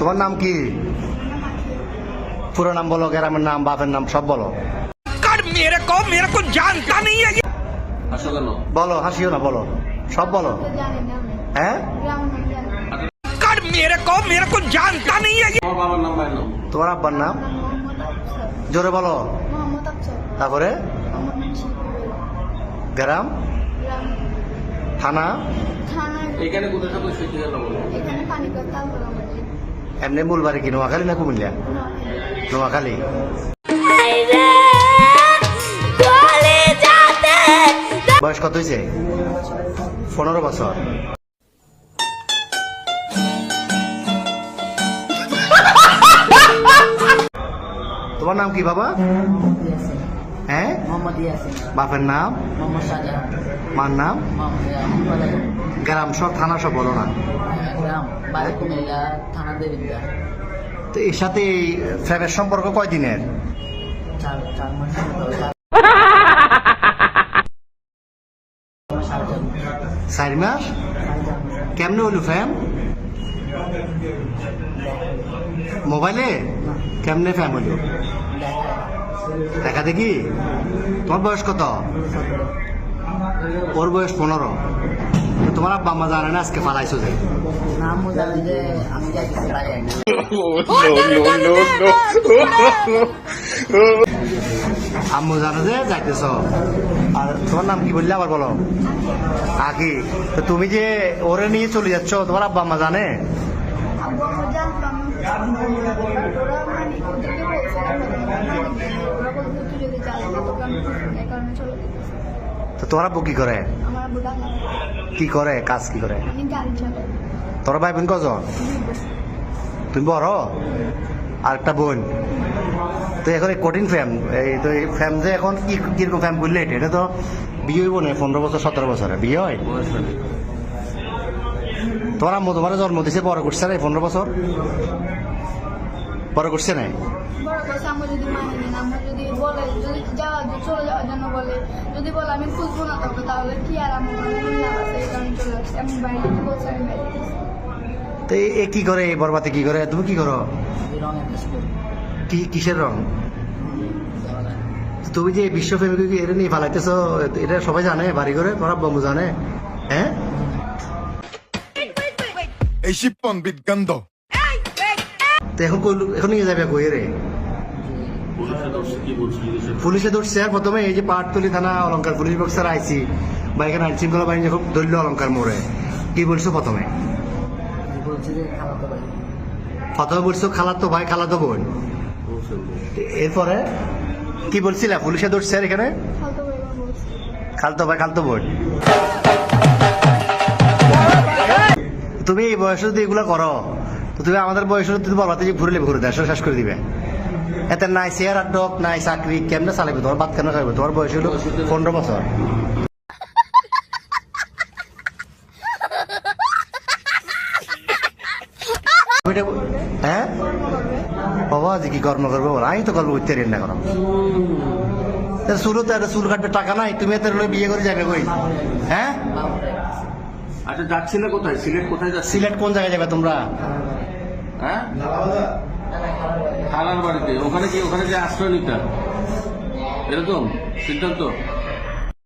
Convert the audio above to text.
তোমার নাম কি? পুরো নাম বলো, গ্রামের নাম, বাপের নাম সব বলো। मेरे को जानता नहीं है। বলো, হাসিও না, বলো, সব বলো। হ্যাঁ, मेरे को जानता नहीं है। তোমার আব্বার নাম জোরে বলো। তারপরে গ্রাম, থানা, এমনি মূল বাড়ি কি নোয়াখালী না কুমিল্লা? নোয়াখালী। বয়স কত হয়েছে? 15 বছর। তোমার নাম কি বাবা? হ্যাঁ, বাপের নাম, মার নাম, গ্রাম সব, থানা সব বলো না। তো এর সাথে এই ফ্রেমের সম্পর্ক কয়দিনের? 4 মাস। কেমনে হলো ফ্যাম? মোবাইলে? কেমনে ফ্যাম হলো? দেখা দেখি। তোমার বয়স কত? ওর বয়স 15। তোমার আব্বা আম্মা জানে না আজকে পালাইছো যে? আম্মু জানে যে যাইতেছ। আর তোমার নাম কি বললে আবার বলো? আকি। তো তুমি যে ওরে নিয়ে চলে যাচ্ছ, তোমার আব্বা আম্মা জানে? তো তোমার আব্বু কি করে? কি করে, কাজ কি করে? তোর ভাই বোন কজন? তুমি বড়? আর একটা বোন। তো এখন এই কঠিন ফ্যাম, এই তো এই ফ্যাম যে এখন কি কিরকম ফ্যাম করলে? এটা তো বিয়ে হইব না 15 বছর 17 বছরে বিয়ে হয়। তোমার আম্মু তোমার জন্ম দিছে, বড় করছে না 15 বছর? বড় করছে না? তো এ কি করে, এই বরবাতে কি করে? তুমি কি করো? কিসের রং? তুমি যে বিশ্ব ফ্যামিলি এটা নিয়ে ফালাইতেছ, এটা সবাই জানে বাড়ি করে? তোমার আব্বু জানে? হ্যাঁ, এই শিপন বিদগন্ধ। তো এখন নিয়ে যাবে কই রে? পুলিশে ধরছে। আর প্রথমে এই যে পাটতলি থানা অলঙ্কার পুলিশ বক্সার আইসি বা এখানে আইন শৃঙ্খলা বাহিনী যখন ধরল অলঙ্কার মোড়ে, কি বলছো প্রথমে? প্রথমে বলছো খালাতো ভাই, খালাতো বোন। এরপরে কি বলছিলা? পুলিশে ধরছে আর এখানে খালতো ভাই, খালতো বোন। তুমি এই বয়সে যদি এগুলো করো, তো তুমি আমাদের বয়সে তুমি বলবাতে যে ঘুরলে ঘুরে দেশ শেষ করে দিবে। এতে নাই চেয়ার আর ডক, নাই চাকরি, কেমনে চালাবে? তোমার বাদ কেন খাইবে? তোমার বয়স হলো 15 বছর। হ্যাঁ বাবা, যে কি কর্ম করবো? আমি তো কর্ম করতে না করো। চুলো তো একটা চুল কাটবে, টাকা নাই, তুমি এত বিয়ে করে যাবে কই? হ্যাঁ, আচ্ছা যাচ্ছিলে কোথায়? সিলেট কোথায় যাচ্ছে? সিলেট কোন জায়গায় যাবে তোমরা? হ্যাঁ, খালার বাড়িতে। ওখানে কি, ওখানে যে আশ্রয় নিতে এরকম সিদ্ধান্ত?